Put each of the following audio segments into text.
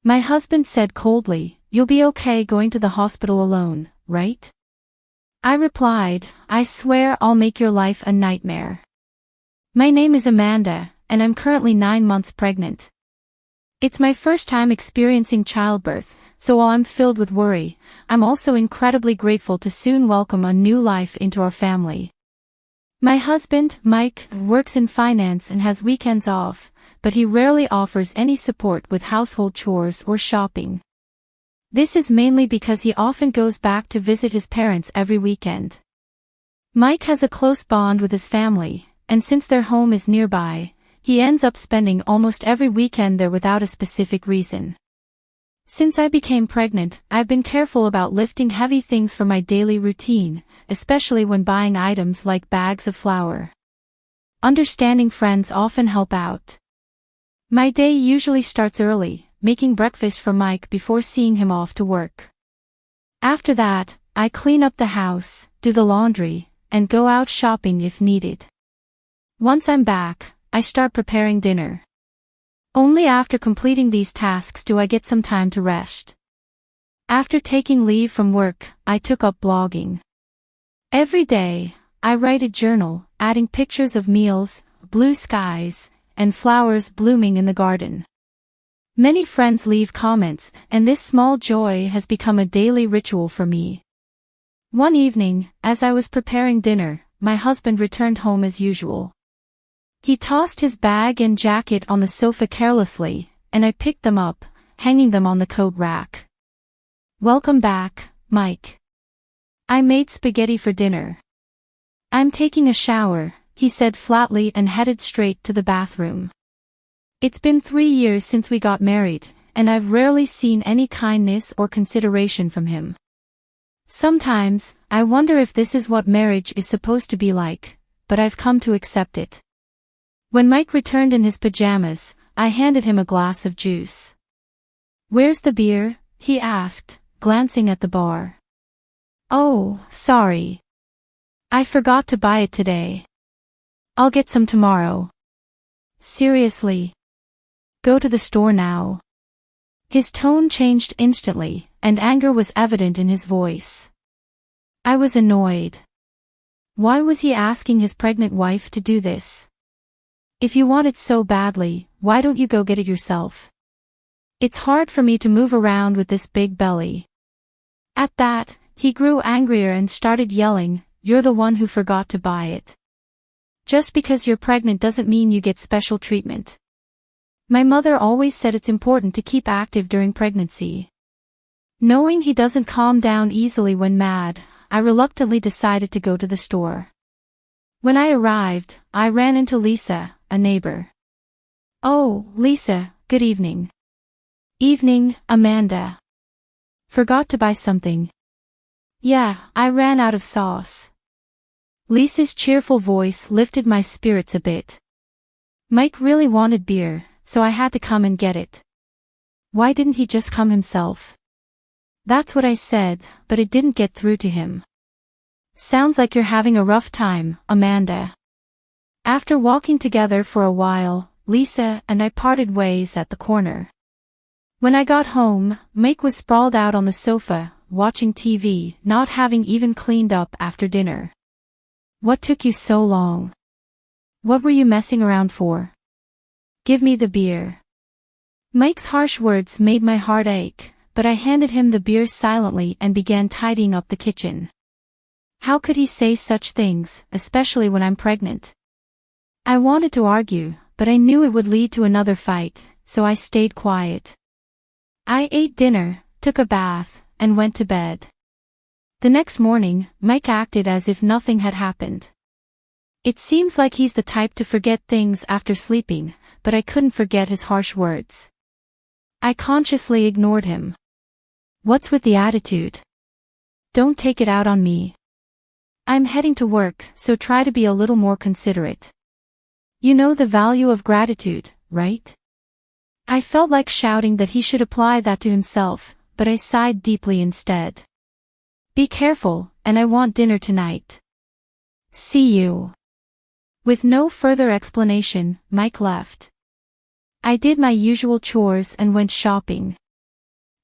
My husband said coldly, "You'll be okay going to the hospital alone, right?" I replied, "I swear I'll make your life a nightmare. My name is Amanda, and I'm currently 9 months pregnant. It's my first time experiencing childbirth, so while I'm filled with worry, I'm also incredibly grateful to soon welcome a new life into our family." My husband, Mike, works in finance and has weekends off, but he rarely offers any support with household chores or shopping. This is mainly because he often goes back to visit his parents every weekend. Mike has a close bond with his family, and since their home is nearby, he ends up spending almost every weekend there without a specific reason. Since I became pregnant, I've been careful about lifting heavy things for my daily routine, especially when buying items like bags of flour. Understanding friends often help out. My day usually starts early, making breakfast for Mike before seeing him off to work. After that, I clean up the house, do the laundry, and go out shopping if needed. Once I'm back, I start preparing dinner. Only after completing these tasks do I get some time to rest. After taking leave from work, I took up blogging. Every day, I write a journal, adding pictures of meals, blue skies, and flowers blooming in the garden. Many friends leave comments, and this small joy has become a daily ritual for me. One evening, as I was preparing dinner, my husband returned home as usual. He tossed his bag and jacket on the sofa carelessly, and I picked them up, hanging them on the coat rack. "Welcome back, Mike. I made spaghetti for dinner." "I'm taking a shower," he said flatly and headed straight to the bathroom. It's been 3 years since we got married, and I've rarely seen any kindness or consideration from him. Sometimes, I wonder if this is what marriage is supposed to be like, but I've come to accept it. When Mike returned in his pajamas, I handed him a glass of juice. "Where's the beer?" he asked, glancing at the bar. "Oh, sorry. I forgot to buy it today. I'll get some tomorrow." "Seriously? Go to the store now." His tone changed instantly, and anger was evident in his voice. I was annoyed. Why was he asking his pregnant wife to do this? If you want it so badly, why don't you go get it yourself? It's hard for me to move around with this big belly. At that, he grew angrier and started yelling, "You're the one who forgot to buy it. Just because you're pregnant doesn't mean you get special treatment. My mother always said it's important to keep active during pregnancy." Knowing he doesn't calm down easily when mad, I reluctantly decided to go to the store. When I arrived, I ran into Lisa, a neighbor. "Oh, Lisa, good evening." "Evening, Amanda. Forgot to buy something?" "Yeah, I ran out of sauce." Lisa's cheerful voice lifted my spirits a bit. Mike really wanted beer, so I had to come and get it. Why didn't he just come himself? That's what I said, but it didn't get through to him. "Sounds like you're having a rough time, Amanda." After walking together for a while, Lisa and I parted ways at the corner. When I got home, Mike was sprawled out on the sofa, watching TV, not having even cleaned up after dinner. "What took you so long? What were you messing around for? Give me the beer." Mike's harsh words made my heart ache, but I handed him the beer silently and began tidying up the kitchen. How could he say such things, especially when I'm pregnant? I wanted to argue, but I knew it would lead to another fight, so I stayed quiet. I ate dinner, took a bath, and went to bed. The next morning, Mike acted as if nothing had happened. It seems like he's the type to forget things after sleeping, but I couldn't forget his harsh words. I consciously ignored him. What's with the attitude? Don't take it out on me. I'm heading to work, so try to be a little more considerate. You know the value of gratitude, right? I felt like shouting that he should apply that to himself, but I sighed deeply instead. Be careful, and I want dinner tonight. See you. With no further explanation, Mike left. I did my usual chores and went shopping.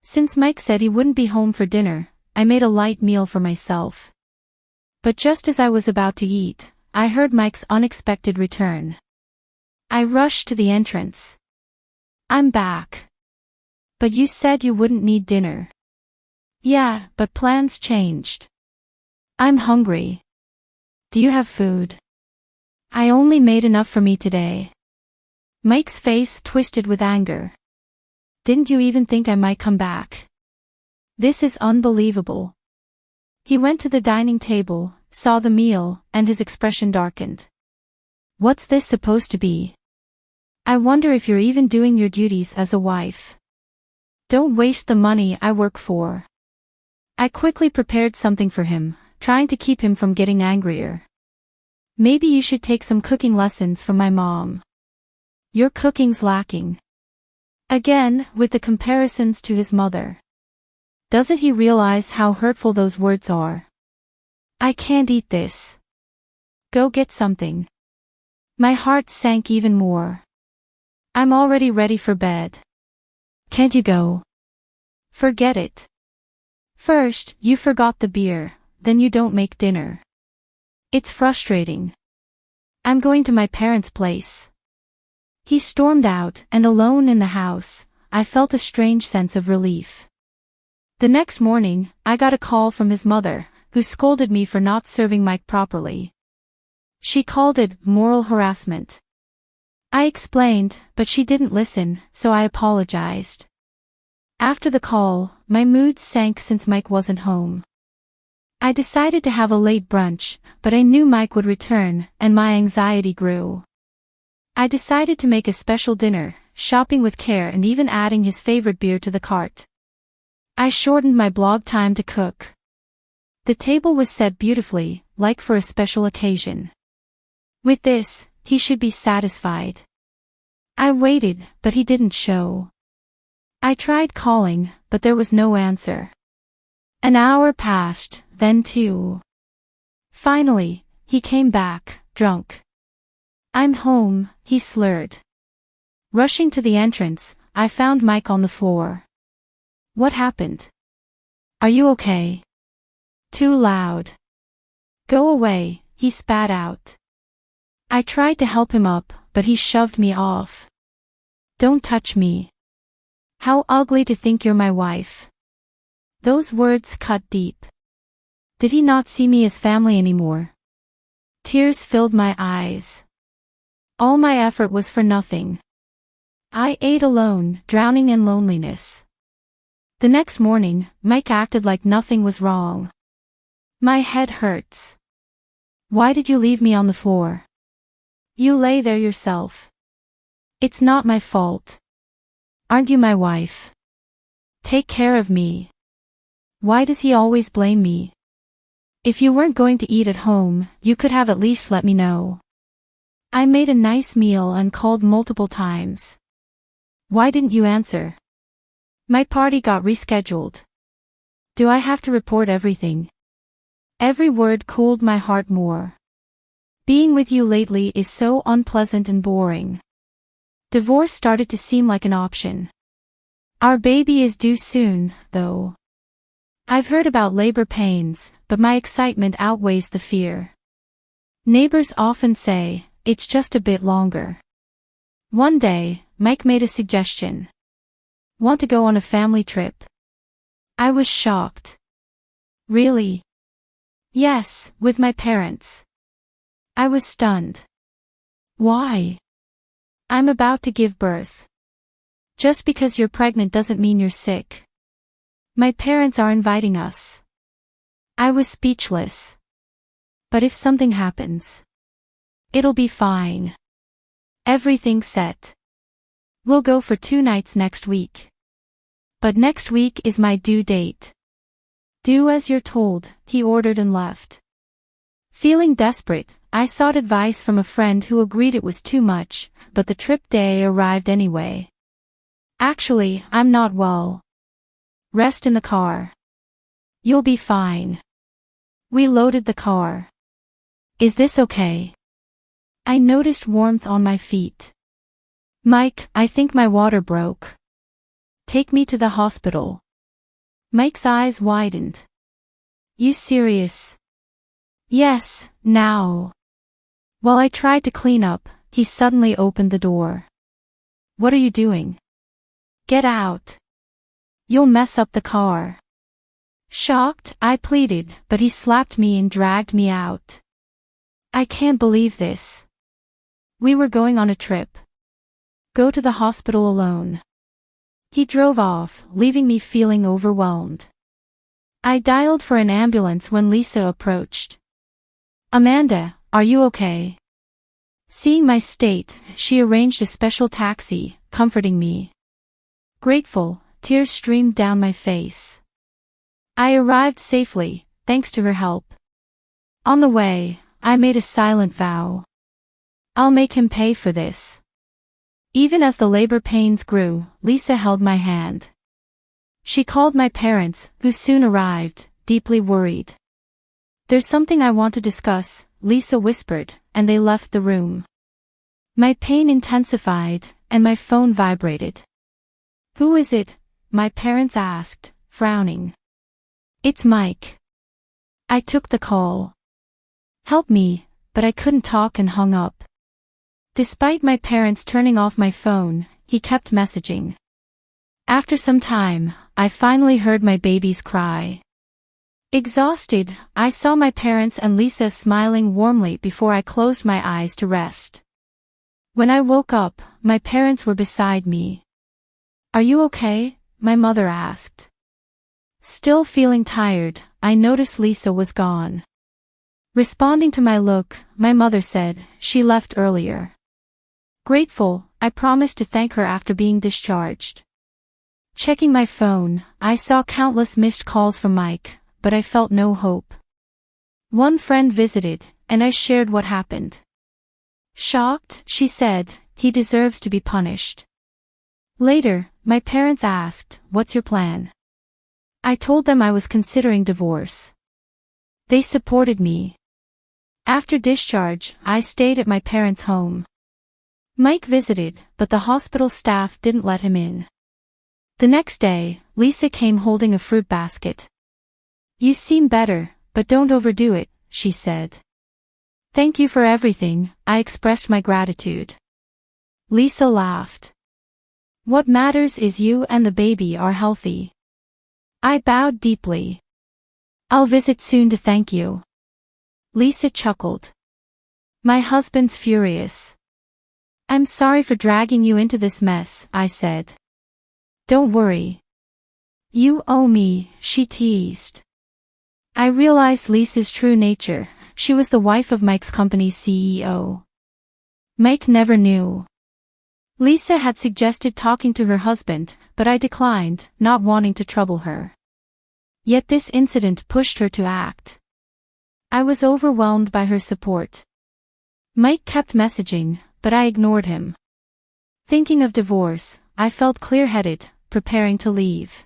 Since Mike said he wouldn't be home for dinner, I made a light meal for myself. But just as I was about to eat, I heard Mike's unexpected return. I rushed to the entrance. "I'm back. But you said you wouldn't need dinner." "Yeah, but plans changed. I'm hungry. Do you have food?" "I only made enough for me today." Mike's face twisted with anger. "Didn't you even think I might come back? This is unbelievable." He went to the dining table, saw the meal, and his expression darkened. "What's this supposed to be? I wonder if you're even doing your duties as a wife. Don't waste the money I work for." I quickly prepared something for him, trying to keep him from getting angrier. "Maybe you should take some cooking lessons from my mom. Your cooking's lacking." Again, with the comparisons to his mother. Doesn't he realize how hurtful those words are? "I can't eat this. Go get something." My heart sank even more. "I'm already ready for bed. Can't you go?" "Forget it. First, you forgot the beer, then you don't make dinner. It's frustrating. I'm going to my parents' place." He stormed out, and alone in the house, I felt a strange sense of relief. The next morning, I got a call from his mother, who scolded me for not serving Mike properly. She called it moral harassment. I explained, but she didn't listen, so I apologized. After the call, my mood sank since Mike wasn't home. I decided to have a late brunch, but I knew Mike would return, and my anxiety grew. I decided to make a special dinner, shopping with care and even adding his favorite beer to the cart. I shortened my blog time to cook. The table was set beautifully, like for a special occasion. With this, he should be satisfied. I waited, but he didn't show. I tried calling, but there was no answer. An hour passed, then 2. Finally, he came back, drunk. "I'm home," he slurred. Rushing to the entrance, I found Mike on the floor. "What happened? Are you okay?" "Too loud." "Go away," he spat out. I tried to help him up, but he shoved me off. "Don't touch me. How ugly to think you're my wife." Those words cut deep. Did he not see me as family anymore? Tears filled my eyes. All my effort was for nothing. I ate alone, drowning in loneliness. The next morning, Mike acted like nothing was wrong. "My head hurts." "Why did you leave me on the floor?" "You lay there yourself." "It's not my fault. Aren't you my wife? Take care of me." Why does he always blame me? If you weren't going to eat at home, you could have at least let me know. I made a nice meal and called multiple times. Why didn't you answer? My party got rescheduled. Do I have to report everything? Every word cooled my heart more. Being with you lately is so unpleasant and boring. Divorce started to seem like an option. Our baby is due soon, though. I've heard about labor pains, but my excitement outweighs the fear. Neighbors often say, it's just a bit longer. One day, Mike made a suggestion. Want to go on a family trip? I was shocked. Really? Yes, with my parents. I was stunned. Why? I'm about to give birth. Just because you're pregnant doesn't mean you're sick. My parents are inviting us. I was speechless. But if something happens, it'll be fine. Everything's set. We'll go for 2 nights next week. But next week is my due date. Do as you're told, he ordered and left. Feeling desperate, I sought advice from a friend who agreed it was too much, but the trip day arrived anyway. Actually, I'm not well. Rest in the car. You'll be fine. We loaded the car. Is this okay? I noticed warmth on my feet. Mike, I think my water broke. Take me to the hospital. Mike's eyes widened. You serious? Yes, now. While I tried to clean up, he suddenly opened the door. What are you doing? Get out. You'll mess up the car. Shocked, I pleaded, but he slapped me and dragged me out. I can't believe this. We were going on a trip. Go to the hospital alone. He drove off, leaving me feeling overwhelmed. I dialed for an ambulance when Lisa approached. Amanda, are you okay? Seeing my state, she arranged a special taxi, comforting me. Grateful, tears streamed down my face. I arrived safely, thanks to her help. On the way, I made a silent vow. I'll make him pay for this. Even as the labor pains grew, Lisa held my hand. She called my parents, who soon arrived, deeply worried. There's something I want to discuss, Lisa whispered, and they left the room. My pain intensified, and my phone vibrated. Who is it? My parents asked, frowning. It's Mike. I took the call. Help me, but I couldn't talk and hung up. Despite my parents turning off my phone, he kept messaging. After some time, I finally heard my baby's cry. Exhausted, I saw my parents and Lisa smiling warmly before I closed my eyes to rest. When I woke up, my parents were beside me. Are you okay? My mother asked. Still feeling tired, I noticed Lisa was gone. Responding to my look, my mother said, she left earlier. Grateful, I promised to thank her after being discharged. Checking my phone, I saw countless missed calls from Mike, but I felt no hope. One friend visited, and I shared what happened. Shocked, she said, he deserves to be punished. Later, my parents asked, what's your plan? I told them I was considering divorce. They supported me. After discharge, I stayed at my parents' home. Mike visited, but the hospital staff didn't let him in. The next day, Lisa came holding a fruit basket. You seem better, but don't overdo it, she said. Thank you for everything, I expressed my gratitude. Lisa laughed. What matters is you and the baby are healthy. I bowed deeply. I'll visit soon to thank you. Lisa chuckled. My husband's furious. I'm sorry for dragging you into this mess, I said. Don't worry. You owe me, she teased. I realized Lisa's true nature, she was the wife of Mike's company's CEO. Mike never knew. Lisa had suggested talking to her husband, but I declined, not wanting to trouble her. Yet this incident pushed her to act. I was overwhelmed by her support. Mike kept messaging, but I ignored him. Thinking of divorce, I felt clear-headed, preparing to leave.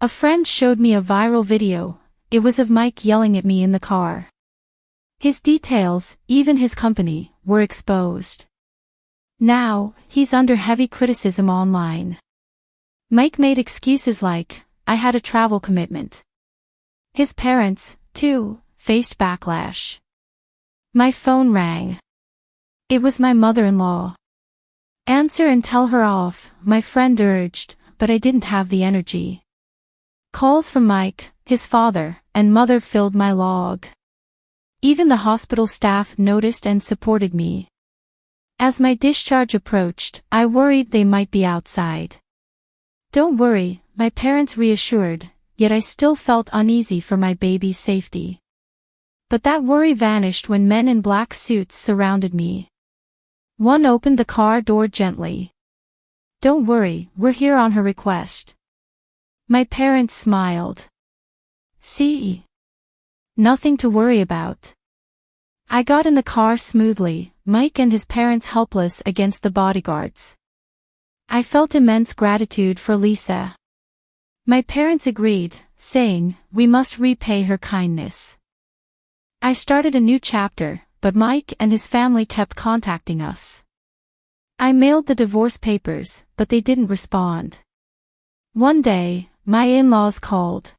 A friend showed me a viral video. It was of Mike yelling at me in the car. His details, even his company, were exposed. Now, he's under heavy criticism online. Mike made excuses like, I had a travel commitment. His parents, too, faced backlash. My phone rang. It was my mother-in-law. Answer and tell her off, my friend urged, but I didn't have the energy. Calls from Mike, his father, and mother filled my log. Even the hospital staff noticed and supported me. As my discharge approached, I worried they might be outside. Don't worry, my parents reassured, yet I still felt uneasy for my baby's safety. But that worry vanished when men in black suits surrounded me. One opened the car door gently. Don't worry, we're here on her request. My parents smiled. See? Nothing to worry about. I got in the car smoothly, Mike and his parents helpless against the bodyguards. I felt immense gratitude for Lisa. My parents agreed, saying, we must repay her kindness. I started a new chapter, but Mike and his family kept contacting us. I mailed the divorce papers, but they didn't respond. One day, my in-laws called.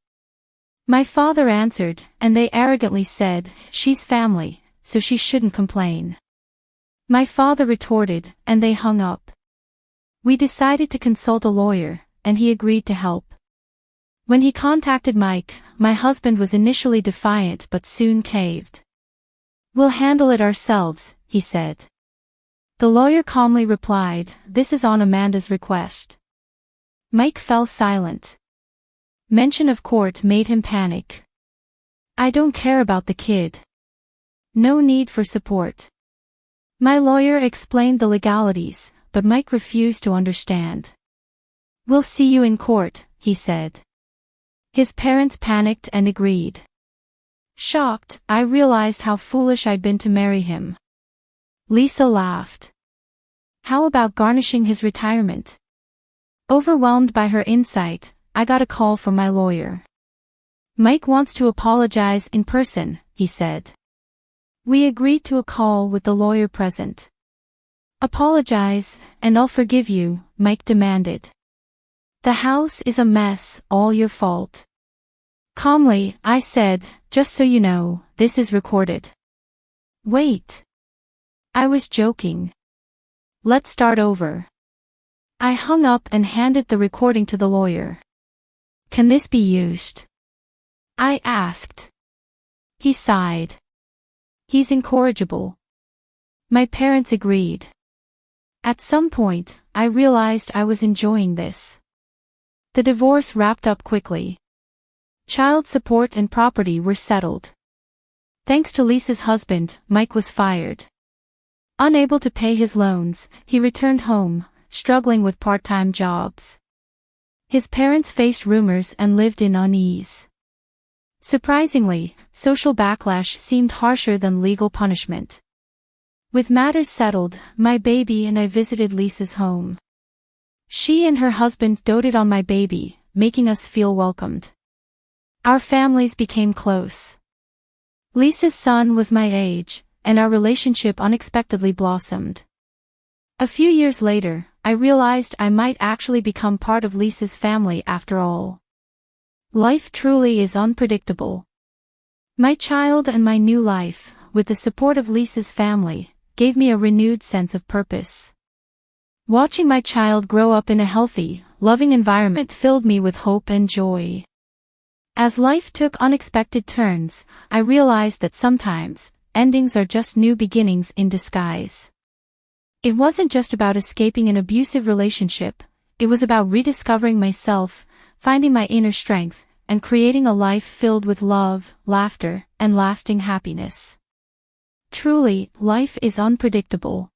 My father answered, and they arrogantly said, she's family, so she shouldn't complain. My father retorted, and they hung up. We decided to consult a lawyer, and he agreed to help. When he contacted Mike, my husband was initially defiant but soon caved. We'll handle it ourselves, he said. The lawyer calmly replied, this is on Amanda's request. Mike fell silent. Mention of court made him panic. I don't care about the kid. No need for support. My lawyer explained the legalities, but Mike refused to understand. We'll see you in court, he said. His parents panicked and agreed. Shocked, I realized how foolish I'd been to marry him. Lisa laughed. How about garnishing his retirement? Overwhelmed by her insight, I got a call from my lawyer. Mike wants to apologize in person, he said. We agreed to a call with the lawyer present. Apologize, and I'll forgive you, Mike demanded. The house is a mess, all your fault. Calmly, I said, just so you know, this is recorded. Wait. I was joking. Let's start over. I hung up and handed the recording to the lawyer. Can this be used? I asked. He sighed. He's incorrigible. My parents agreed. At some point, I realized I was enjoying this. The divorce wrapped up quickly. Child support and property were settled. Thanks to Lisa's husband, Mike was fired. Unable to pay his loans, he returned home, struggling with part-time jobs. His parents faced rumors and lived in unease. Surprisingly, social backlash seemed harsher than legal punishment. With matters settled, my baby and I visited Lisa's home. She and her husband doted on my baby, making us feel welcomed. Our families became close. Lisa's son was my age, and our relationship unexpectedly blossomed. A few years later, I realized I might actually become part of Lisa's family after all. Life truly is unpredictable. My child and my new life, with the support of Lisa's family, gave me a renewed sense of purpose. Watching my child grow up in a healthy, loving environment filled me with hope and joy. As life took unexpected turns, I realized that sometimes, endings are just new beginnings in disguise. It wasn't just about escaping an abusive relationship, it was about rediscovering myself, finding my inner strength, and creating a life filled with love, laughter, and lasting happiness. Truly, life is unpredictable.